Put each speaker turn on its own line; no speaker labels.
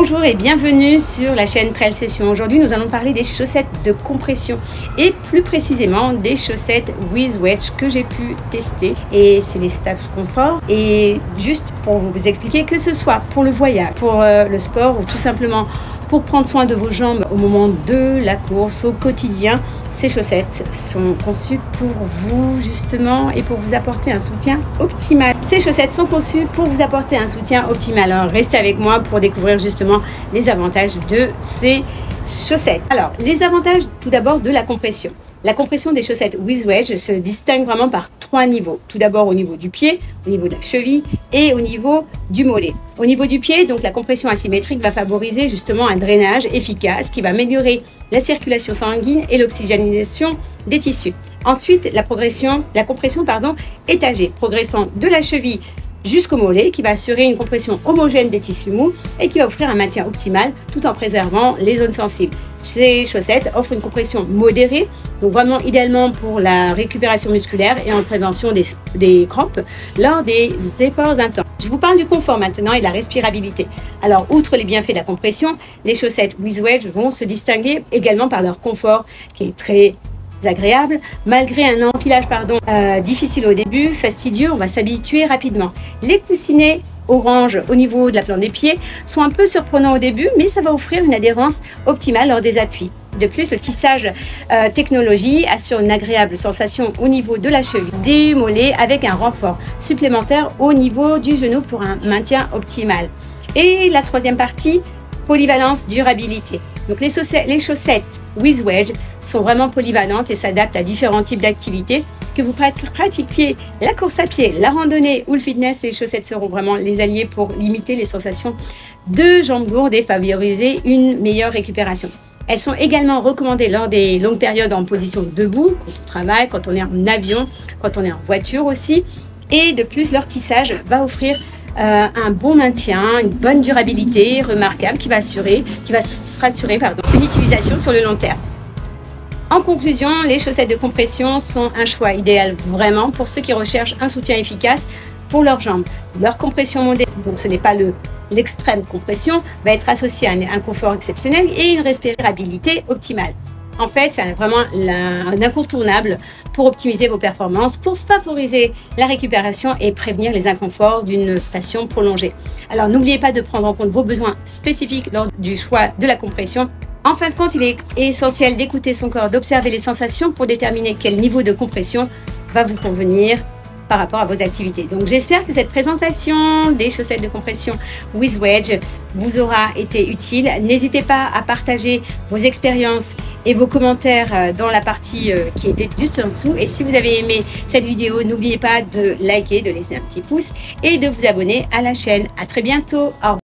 Bonjour et bienvenue sur la chaîne Trail Session. Aujourd'hui, nous allons parler des chaussettes de compression et plus précisément des chaussettes with wedge que j'ai pu tester. Et c'est les Staff Comfort. Et juste pour vous expliquer, que ce soit pour le voyage, pour le sport ou tout simplement pour prendre soin de vos jambes au moment de la course, au quotidien, ces chaussettes sont conçues pour vous justement et pour vous apporter un soutien optimal. Ces chaussettes sont conçues pour vous apporter un soutien optimal. Alors restez avec moi pour découvrir justement les avantages de ces chaussettes. Alors les avantages tout d'abord de la compression. La compression des chaussettes with wedge se distingue vraiment par 3 niveaux. Tout d'abord au niveau du pied, au niveau de la cheville et au niveau du mollet. Au niveau du pied, donc la compression asymétrique va favoriser justement un drainage efficace qui va améliorer la circulation sanguine et l'oxygénation des tissus. Ensuite, la compression étagée, progressant de la cheville jusqu'au mollet, qui va assurer une compression homogène des tissus mous et qui va offrir un maintien optimal tout en préservant les zones sensibles. Ces chaussettes offrent une compression modérée, donc vraiment idéalement pour la récupération musculaire et en prévention des crampes lors des efforts intenses. Je vous parle du confort maintenant et de la respirabilité. Alors, outre les bienfaits de la compression, les chaussettes with wedge vont se distinguer également par leur confort qui est très agréable. Malgré un enfilage difficile au début, fastidieux, on va s'habituer rapidement. Les coussinets orange au niveau de la plante des pieds sont un peu surprenants au début, mais ça va offrir une adhérence optimale lors des appuis. De plus, le tissage technologie assure une agréable sensation au niveau de la cheville, des mollets, avec un renfort supplémentaire au niveau du genou pour un maintien optimal. Et la troisième partie, polyvalence, durabilité. Donc les chaussettes with wedge sont vraiment polyvalentes et s'adaptent à différents types d'activités. Que vous pratiquiez la course à pied, la randonnée ou le fitness, les chaussettes seront vraiment les alliés pour limiter les sensations de jambes lourdes et favoriser une meilleure récupération. Elles sont également recommandées lors des longues périodes en position debout, quand on travaille, quand on est en avion, quand on est en voiture aussi. Et de plus, leur tissage va offrir un bon maintien, une bonne durabilité remarquable qui va se rassurer une utilisation sur le long terme. En conclusion, les chaussettes de compression sont un choix idéal vraiment pour ceux qui recherchent un soutien efficace pour leurs jambes. Leur compression modeste, donc ce n'est pas l'extrême compression, va être associée à un confort exceptionnel et une respirabilité optimale. En fait, c'est vraiment un incontournable pour optimiser vos performances, pour favoriser la récupération et prévenir les inconforts d'une station prolongée. Alors, n'oubliez pas de prendre en compte vos besoins spécifiques lors du choix de la compression. En fin de compte, il est essentiel d'écouter son corps, d'observer les sensations pour déterminer quel niveau de compression va vous convenir par rapport à vos activités. Donc j'espère que cette présentation des chaussettes de compression with wedge vous aura été utile. N'hésitez pas à partager vos expériences et vos commentaires dans la partie qui était juste en dessous. Et si vous avez aimé cette vidéo, n'oubliez pas de liker, de laisser un petit pouce et de vous abonner à la chaîne. À très bientôt. Au revoir.